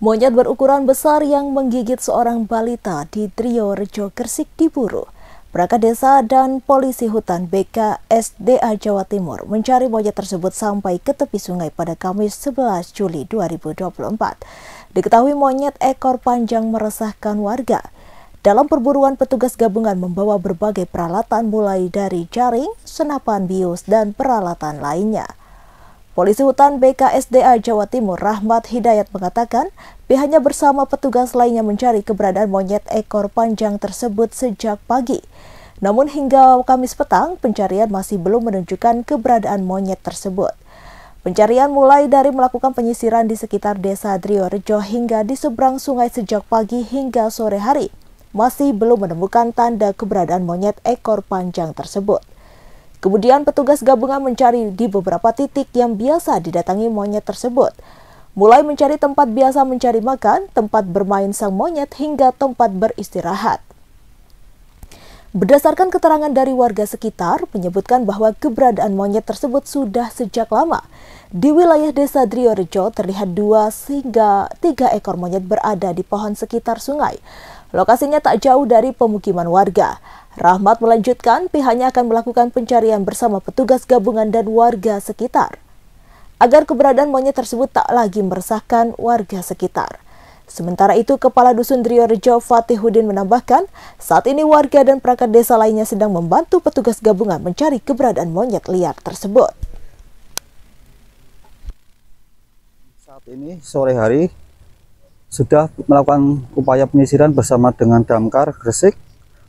Monyet berukuran besar yang menggigit seorang balita di Triorejo, Gresik diburu. Perangkat desa dan polisi hutan BKSDA Jawa Timur mencari monyet tersebut sampai ke tepi sungai pada Kamis 11 Juli 2024. Diketahui monyet ekor panjang meresahkan warga. Dalam perburuan, petugas gabungan membawa berbagai peralatan mulai dari jaring, senapan bius, dan peralatan lainnya. Polisi hutan BKSDA Jawa Timur Rahmat Hidayat mengatakan pihaknya bersama petugas lainnya mencari keberadaan monyet ekor panjang tersebut sejak pagi. Namun hingga Kamis petang, pencarian masih belum menunjukkan keberadaan monyet tersebut. Pencarian mulai dari melakukan penyisiran di sekitar desa Triorejo hingga di seberang sungai sejak pagi hingga sore hari. Masih belum menemukan tanda keberadaan monyet ekor panjang tersebut. Kemudian petugas gabungan mencari di beberapa titik yang biasa didatangi monyet tersebut. Mulai mencari tempat biasa mencari makan, tempat bermain sang monyet, hingga tempat beristirahat. Berdasarkan keterangan dari warga sekitar, menyebutkan bahwa keberadaan monyet tersebut sudah sejak lama. Di wilayah desa Triorejo terlihat 2 hingga 3 ekor monyet berada di pohon sekitar sungai. Lokasinya tak jauh dari pemukiman warga. Rahmat melanjutkan pihaknya akan melakukan pencarian bersama petugas gabungan dan warga sekitar agar keberadaan monyet tersebut tak lagi meresahkan warga sekitar. Sementara itu, Kepala Dusun Triorejo Fatihudin menambahkan, saat ini warga dan perangkat desa lainnya sedang membantu petugas gabungan mencari keberadaan monyet liar tersebut. Saat ini sore hari sudah melakukan upaya penyisiran bersama dengan Damkar Gresik,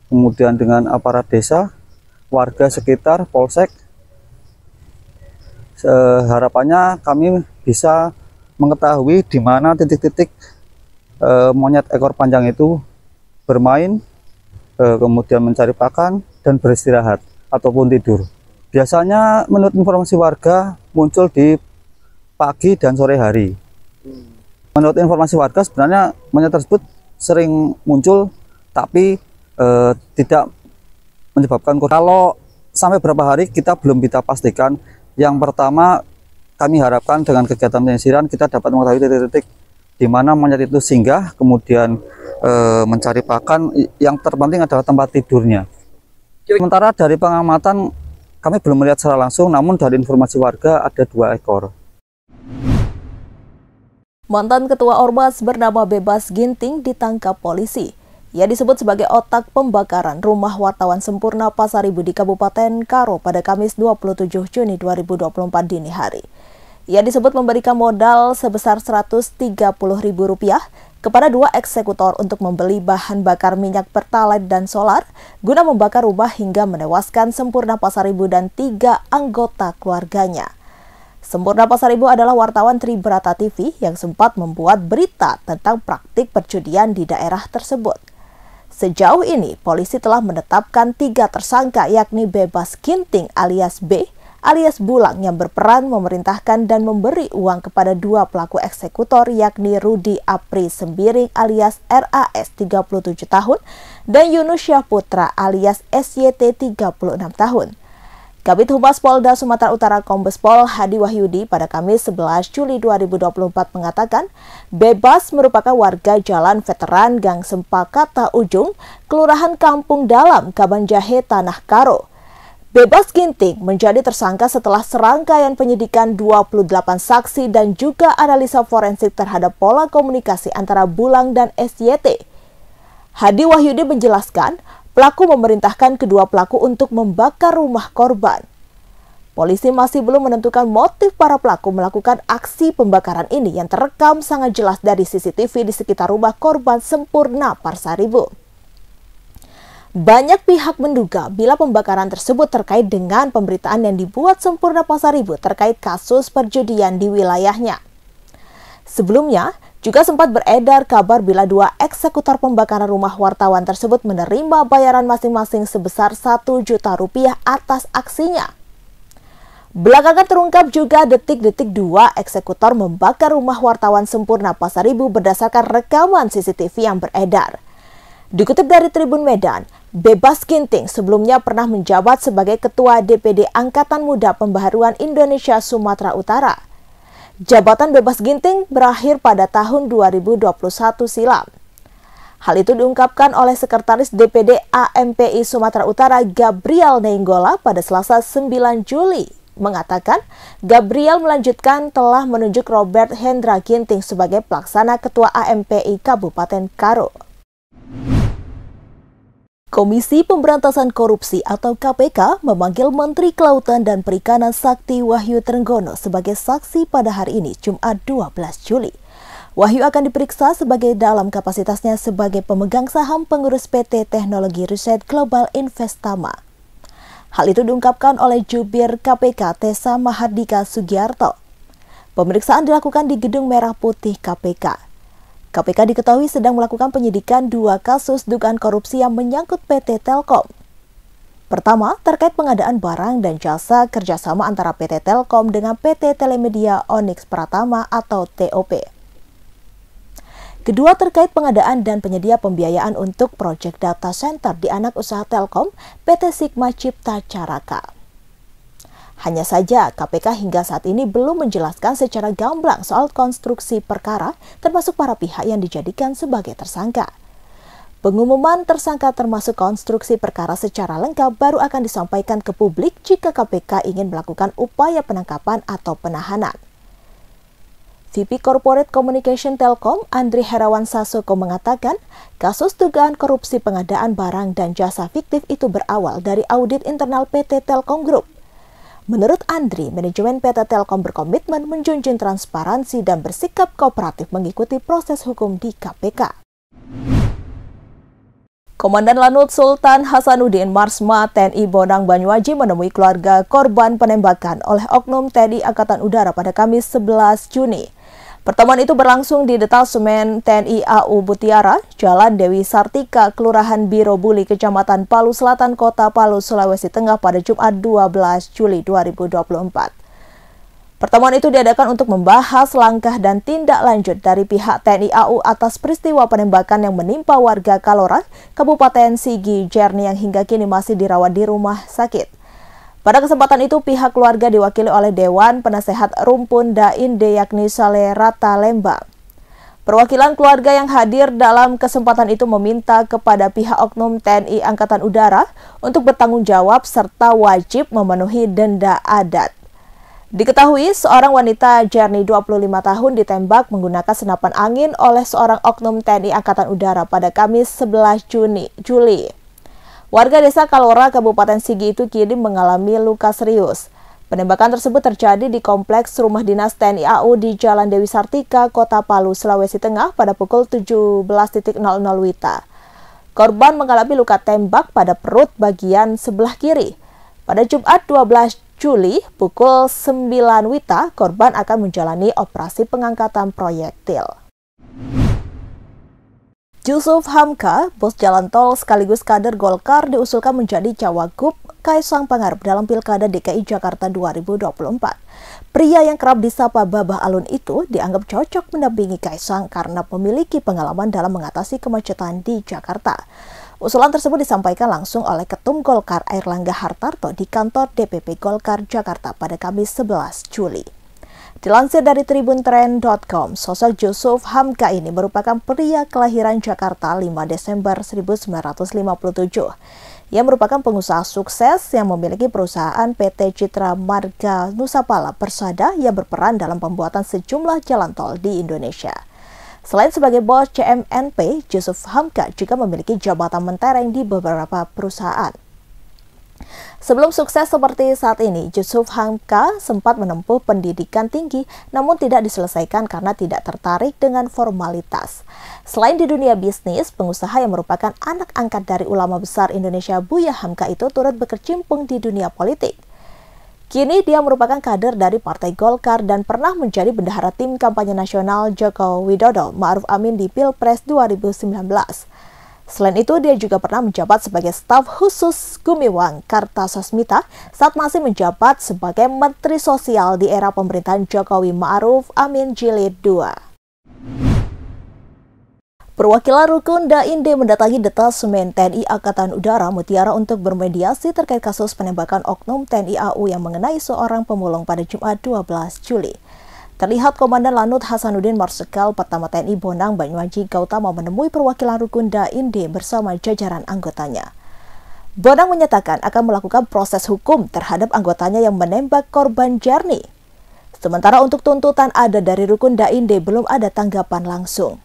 kemudian dengan aparat desa, warga sekitar, polsek. Harapannya kami bisa mengetahui di mana titik-titik monyet ekor panjang itu bermain, kemudian mencari pakan dan beristirahat ataupun tidur. Biasanya menurut informasi warga muncul di pagi dan sore hari. Menurut informasi warga sebenarnya monyet tersebut sering muncul tapi tidak menyebabkan. Kalau sampai berapa hari kita belum bisa pastikan. Yang pertama, kami harapkan dengan kegiatan penyisiran kita dapat mengetahui titik-titik di mana monyet itu singgah, kemudian mencari pakan. Yang terpenting adalah tempat tidurnya. Sementara dari pengamatan kami belum melihat secara langsung, namun dari informasi warga ada 2 ekor. Mantan Ketua Ormas bernama Bebas Ginting ditangkap polisi. Ia disebut sebagai otak pembakaran rumah wartawan Sempurna Pasaribu di Kabupaten Karo pada Kamis 27 Juni 2024 dini hari. Ia disebut memberikan modal sebesar Rp130.000 kepada 2 eksekutor untuk membeli bahan bakar minyak pertalite dan solar guna membakar rumah hingga menewaskan Sempurna Pasaribu dan 3 anggota keluarganya. Sempurna Pasaribu adalah wartawan Tribrata TV yang sempat membuat berita tentang praktik perjudian di daerah tersebut. Sejauh ini, polisi telah menetapkan 3 tersangka yakni Bebas Ginting alias B, alias Bulang yang berperan memerintahkan dan memberi uang kepada 2 pelaku eksekutor yakni Rudi Apri Sembiring alias RAS 37 tahun dan Yunus Syahputra alias SYT 36 tahun. Kabid Humas Polda Sumatera Utara Kombes Pol Hadi Wahyudi pada Kamis 11 Juli 2024 mengatakan Bebas merupakan warga Jalan Veteran Gang Sempakata Ujung, Kelurahan Kampung Dalam, Kabanjahe, Tanah Karo. Bebas Ginting menjadi tersangka setelah serangkaian penyidikan 28 saksi dan juga analisa forensik terhadap pola komunikasi antara Bulang dan SYT. Hadi Wahyudi menjelaskan, pelaku memerintahkan kedua pelaku untuk membakar rumah korban. Polisi masih belum menentukan motif para pelaku melakukan aksi pembakaran ini yang terekam sangat jelas dari CCTV di sekitar rumah korban Sempurna Pasaribu. Banyak pihak menduga bila pembakaran tersebut terkait dengan pemberitaan yang dibuat Sempurna Pasaribu terkait kasus perjudian di wilayahnya. Sebelumnya, juga sempat beredar kabar bila 2 eksekutor pembakaran rumah wartawan tersebut menerima bayaran masing-masing sebesar Rp1 juta atas aksinya. Belakangan terungkap juga detik-detik 2 eksekutor membakar rumah wartawan Sempurna Pasaribu berdasarkan rekaman CCTV yang beredar. Dikutip dari Tribun Medan, Bebas Ginting sebelumnya pernah menjabat sebagai Ketua DPD Angkatan Muda Pembaharuan Indonesia Sumatera Utara. Jabatan bebas ginting berakhir pada tahun 2021 silam. Hal itu diungkapkan oleh Sekretaris DPD AMPI Sumatera Utara Gabriel Nainggola pada Selasa 9 Juli. Mengatakan, Gabriel melanjutkan telah menunjuk Robert Hendra Ginting sebagai pelaksana Ketua AMPI Kabupaten Karo. Komisi Pemberantasan Korupsi atau KPK memanggil Menteri Kelautan dan Perikanan Sakti Wahyu Trenggono sebagai saksi pada hari ini, Jumat 12 Juli. Wahyu akan diperiksa sebagai dalam kapasitasnya sebagai pemegang saham pengurus PT Teknologi Riset Global Investama. Hal itu diungkapkan oleh Jubir KPK Tessa Mahardika Sugiarto. Pemeriksaan dilakukan di Gedung Merah Putih KPK. KPK diketahui sedang melakukan penyidikan 2 kasus dugaan korupsi yang menyangkut PT Telkom. Pertama, terkait pengadaan barang dan jasa kerjasama antara PT Telkom dengan PT Telemedia Onyx Pratama atau TOP. Kedua, terkait pengadaan dan penyedia pembiayaan untuk proyek data center di anak usaha Telkom, PT Sigma Cipta Caraka. Hanya saja, KPK hingga saat ini belum menjelaskan secara gamblang soal konstruksi perkara, termasuk para pihak yang dijadikan sebagai tersangka. Pengumuman tersangka termasuk konstruksi perkara secara lengkap baru akan disampaikan ke publik jika KPK ingin melakukan upaya penangkapan atau penahanan. VP Corporate Communication Telkom, Andri Herawan Sasoko mengatakan, kasus dugaan korupsi pengadaan barang dan jasa fiktif itu berawal dari audit internal PT Telkom Group. Menurut Andri, manajemen PT Telkom berkomitmen menjunjung transparansi dan bersikap kooperatif mengikuti proses hukum di KPK. Komandan Lanut Sultan Hasanuddin Marsma TNI Bonang Banyuaji menemui keluarga korban penembakan oleh oknum TNI Angkatan Udara pada Kamis 11 Juni. Pertemuan itu berlangsung di Detasemen TNI AU Mutiara, Jalan Dewi Sartika, Kelurahan Birobuli, Kecamatan Palu Selatan, Kota Palu, Sulawesi Tengah pada Jumat 12 Juli 2024. Pertemuan itu diadakan untuk membahas langkah dan tindak lanjut dari pihak TNI AU atas peristiwa penembakan yang menimpa warga Kalora, Kabupaten Sigi Jerni yang hingga kini masih dirawat di rumah sakit. Pada kesempatan itu, pihak keluarga diwakili oleh Dewan Penasehat Rumpun Dainde yakni Saleh Rata Lemba. Perwakilan keluarga yang hadir dalam kesempatan itu meminta kepada pihak oknum TNI Angkatan Udara untuk bertanggung jawab serta wajib memenuhi denda adat. Diketahui seorang wanita Jerni 25 tahun ditembak menggunakan senapan angin oleh seorang oknum TNI Angkatan Udara pada Kamis 11 Juli. Warga desa Kalora, Kabupaten Sigi itu kini mengalami luka serius. Penembakan tersebut terjadi di kompleks rumah dinas TNI AU di Jalan Dewi Sartika, Kota Palu, Sulawesi Tengah pada pukul 17.00 WITA. Korban mengalami luka tembak pada perut bagian sebelah kiri. Pada Jumat 12 Juli, pukul 9 WITA, korban akan menjalani operasi pengangkatan proyektil. Jusuf Hamka, bos jalan tol sekaligus kader Golkar, diusulkan menjadi cawagup Kaisang Pangarep dalam Pilkada DKI Jakarta 2024. Pria yang kerap disapa Babah Alun itu dianggap cocok mendampingi Kaisang karena memiliki pengalaman dalam mengatasi kemacetan di Jakarta. Usulan tersebut disampaikan langsung oleh Ketum Golkar Airlangga Hartarto di kantor DPP Golkar Jakarta pada Kamis 11 Juli. Dilansir dari tribuntrend.com, sosok Jusuf Hamka ini merupakan pria kelahiran Jakarta 5 Desember 1957. Ia merupakan pengusaha sukses yang memiliki perusahaan PT Citra Marga Nusapala Persada yang berperan dalam pembuatan sejumlah jalan tol di Indonesia. Selain sebagai bos CMNP, Jusuf Hamka juga memiliki jabatan mentereng di beberapa perusahaan. Sebelum sukses seperti saat ini, Jusuf Hamka sempat menempuh pendidikan tinggi namun tidak diselesaikan karena tidak tertarik dengan formalitas. Selain di dunia bisnis, pengusaha yang merupakan anak angkat dari ulama besar Indonesia Buya Hamka itu turut berkecimpung di dunia politik. Kini dia merupakan kader dari Partai Golkar dan pernah menjadi bendahara tim kampanye nasional Joko Widodo Ma'ruf Amin di Pilpres 2019. Selain itu, dia juga pernah menjabat sebagai staf khusus Gumiwang Kartasasmita saat masih menjabat sebagai Menteri Sosial di era pemerintahan Jokowi Ma'ruf Amin Jilid II. Perwakilan Rukun Dainde mendatangi Detasemen TNI Angkatan Udara Mutiara untuk bermediasi terkait kasus penembakan oknum TNI AU yang mengenai seorang pemulung pada Jumat 12 Juli. Terlihat Komandan Lanut Hasanuddin Marsikal Pertama TNI Bonang Banyuaji Gautama menemui perwakilan Rukun Da-Inde bersama jajaran anggotanya. Bonang menyatakan akan melakukan proses hukum terhadap anggotanya yang menembak korban Jarni. Sementara untuk tuntutan ada dari Rukun Da-Inde belum ada tanggapan langsung.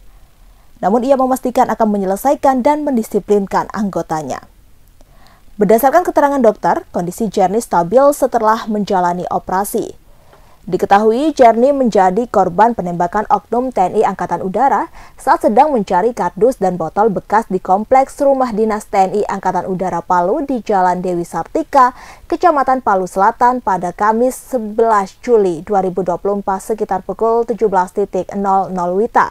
Namun ia memastikan akan menyelesaikan dan mendisiplinkan anggotanya. Berdasarkan keterangan dokter, kondisi Jarni stabil setelah menjalani operasi. Diketahui Jarni menjadi korban penembakan oknum TNI Angkatan Udara saat sedang mencari kardus dan botol bekas di kompleks rumah dinas TNI Angkatan Udara Palu di Jalan Dewi Sartika, Kecamatan Palu Selatan pada Kamis 11 Juli 2024 sekitar pukul 17.00 WITA.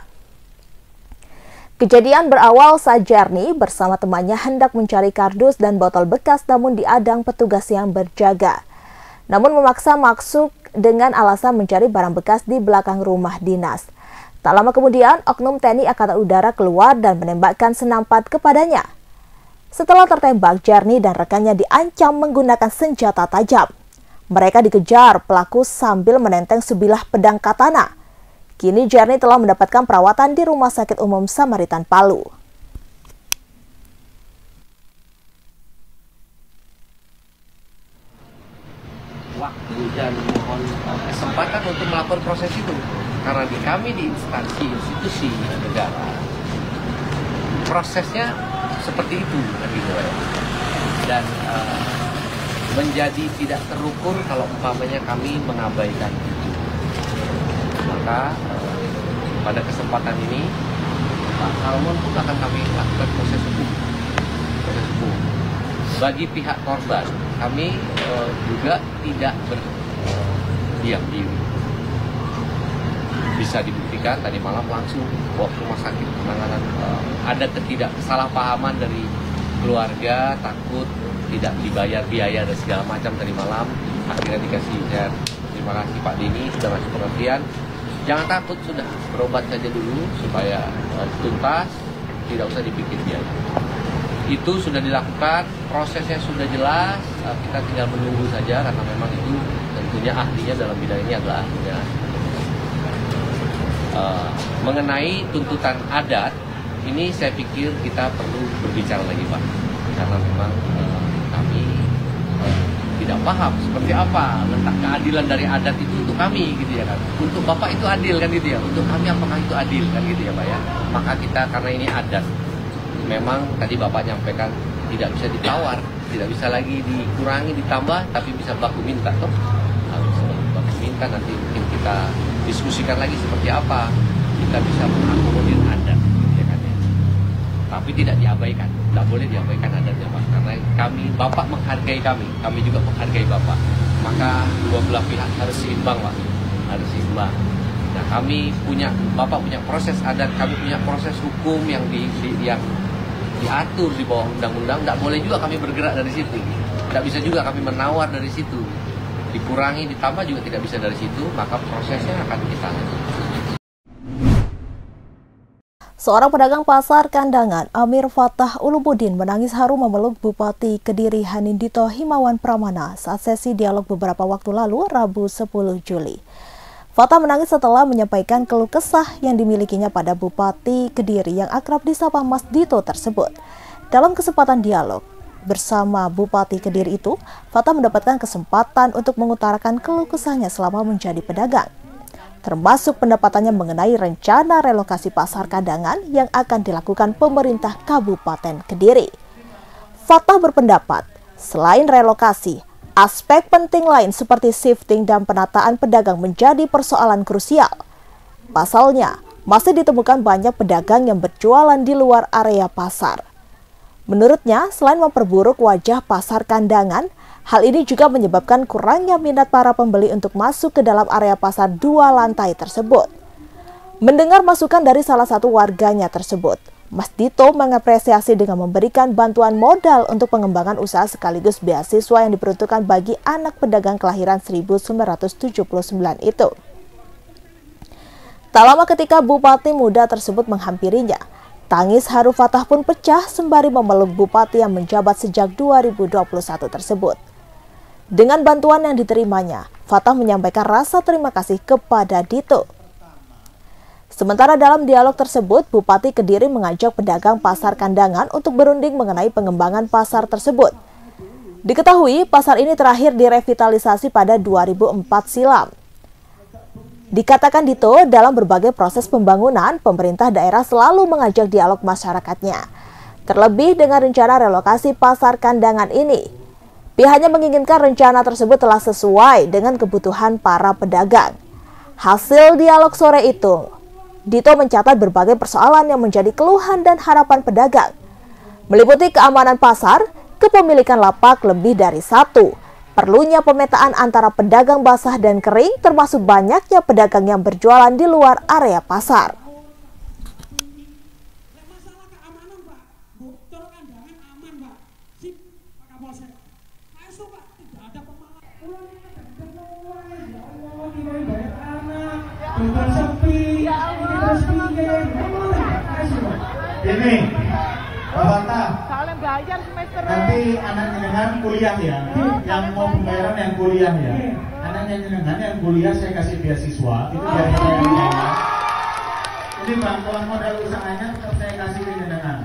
Kejadian berawal saat Jarni bersama temannya hendak mencari kardus dan botol bekas namun diadang petugas yang berjaga. Namun memaksa masuk dengan alasan mencari barang bekas di belakang rumah dinas. Tak lama kemudian, oknum TNI Angkatan Udara keluar dan menembakkan senampat kepadanya. Setelah tertembak, Jarni dan rekannya diancam menggunakan senjata tajam. Mereka dikejar pelaku sambil menenteng sebilah pedang katana. Kini Jarni telah mendapatkan perawatan di Rumah Sakit Umum Samaritan Palu. Waktu dan mohon kesempatan untuk melakukan proses itu, karena kami di instansi institusi negara prosesnya seperti itu dan menjadi tidak terukur kalau umpamanya kami mengabaikan itu. Maka pada kesempatan ini Pak Salmon pun akan kami lakukan proses hukum. Bagi pihak korban, kami juga tidak berdiam diri. Bisa dibuktikan tadi malam langsung bawa ke rumah sakit penanganan. Ada ketidaksalahpahaman dari keluarga, takut tidak dibayar biaya dan segala macam tadi malam. Akhirnya dikasih share. Terima kasih Pak Dini sudah ngasih pengertian. Jangan takut, sudah berobat saja dulu supaya tuntas, tidak usah dipikir biaya. Itu sudah dilakukan, prosesnya sudah jelas, kita tinggal menunggu saja karena memang itu tentunya ahlinya dalam bidang ini adalah ahlinya. Mengenai tuntutan adat, ini saya pikir kita perlu berbicara lagi Pak, karena memang kami tidak paham seperti apa letak keadilan dari adat itu untuk kami gitu ya kan. Untuk Bapak itu adil kan gitu ya, untuk kami apakah itu adil kan gitu ya Pak ya. Maka kita karena ini adat, memang tadi Bapak nyampaikan tidak bisa ditawar, tidak bisa lagi dikurangi, ditambah, tapi bisa baku minta toh. Harus baku minta, nanti mungkin kita diskusikan lagi seperti apa kita bisa mengakomodir adat, ya kan ya. Tapi tidak diabaikan, tidak boleh diabaikan adatnya Pak, karena kami, Bapak menghargai kami juga menghargai Bapak. Maka dua belah pihak harus seimbang Pak, harus seimbang. Nah kami punya, Bapak punya proses adat, kami punya proses hukum yang diatur di bawah undang-undang. Tidak boleh juga kami bergerak dari situ. Tidak bisa juga kami menawar dari situ. Dikurangi, ditambah juga tidak bisa dari situ. Maka prosesnya akan kita lakukan. Seorang pedagang pasar Kandangan, Amir Fatah Ulumuddin, menangis haru memeluk Bupati Kediri Hanindito Himawan Pramana saat sesi dialog beberapa waktu lalu, Rabu 10 Juli. Fatah menangis setelah menyampaikan keluh kesah yang dimilikinya pada Bupati Kediri yang akrab disapa Mas Dito tersebut. Dalam kesempatan dialog bersama Bupati Kediri itu, Fatah mendapatkan kesempatan untuk mengutarakan keluh kesahnya selama menjadi pedagang, termasuk pendapatannya mengenai rencana relokasi pasar Kandangan yang akan dilakukan pemerintah Kabupaten Kediri. Fatah berpendapat, selain relokasi, aspek penting lain seperti shifting dan penataan pedagang menjadi persoalan krusial. Pasalnya, masih ditemukan banyak pedagang yang berjualan di luar area pasar. Menurutnya, selain memperburuk wajah pasar Kandangan, hal ini juga menyebabkan kurangnya minat para pembeli untuk masuk ke dalam area pasar 2 lantai tersebut. Mendengar masukan dari salah satu warganya tersebut, Mas Dito mengapresiasi dengan memberikan bantuan modal untuk pengembangan usaha sekaligus beasiswa yang diperuntukkan bagi anak pedagang kelahiran 1979 itu. Tak lama ketika Bupati muda tersebut menghampirinya, tangis haru Fatah pun pecah sembari memeluk Bupati yang menjabat sejak 2021 tersebut. Dengan bantuan yang diterimanya, Fatah menyampaikan rasa terima kasih kepada Dito. Sementara dalam dialog tersebut, Bupati Kediri mengajak pedagang pasar Kandangan untuk berunding mengenai pengembangan pasar tersebut. Diketahui, pasar ini terakhir direvitalisasi pada 2004 silam. Dikatakan Dito, dalam berbagai proses pembangunan, pemerintah daerah selalu mengajak dialog masyarakatnya. Terlebih dengan rencana relokasi pasar Kandangan ini. Pihaknya menginginkan rencana tersebut telah sesuai dengan kebutuhan para pedagang. Hasil dialog sore itu, Dito mencatat berbagai persoalan yang menjadi keluhan dan harapan pedagang. Meliputi keamanan pasar, kepemilikan lapak lebih dari satu, perlunya pemetaan antara pedagang basah dan kering, termasuk banyaknya pedagang yang berjualan di luar area pasar. Masalah keamanan, Pak. Bocor Kandangan aman, Pak. Sip, Pak Kapolsek. Esok, Pak, tidak ada pemalas. Pulang ya Allah, ini banyak anak. Betul sepi. Ini terus pinggir. Ini, Bapak, Saling bayar semester. nanti anak jenengan kuliah ya. Yang mau pembayaran yang kuliah ya. Anaknya jenengan yang kuliah saya kasih beasiswa. Itu biar saya yang bayar. Ini bantuan modal usahanya tetap saya kasih ke jenengan.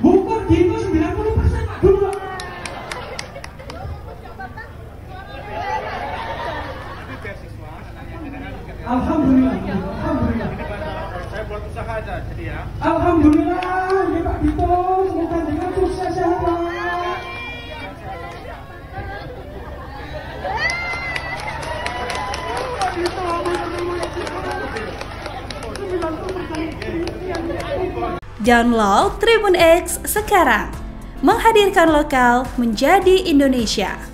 Bukan gitu 90% Pak dulu, Pak. Alhamdulillah. Saya buat usaha aja jadi ya. Alhamdulillah, ya Pak Dito, semoga dengan sukses ya Pak. Download Tribun X sekarang, menghadirkan lokal menjadi Indonesia.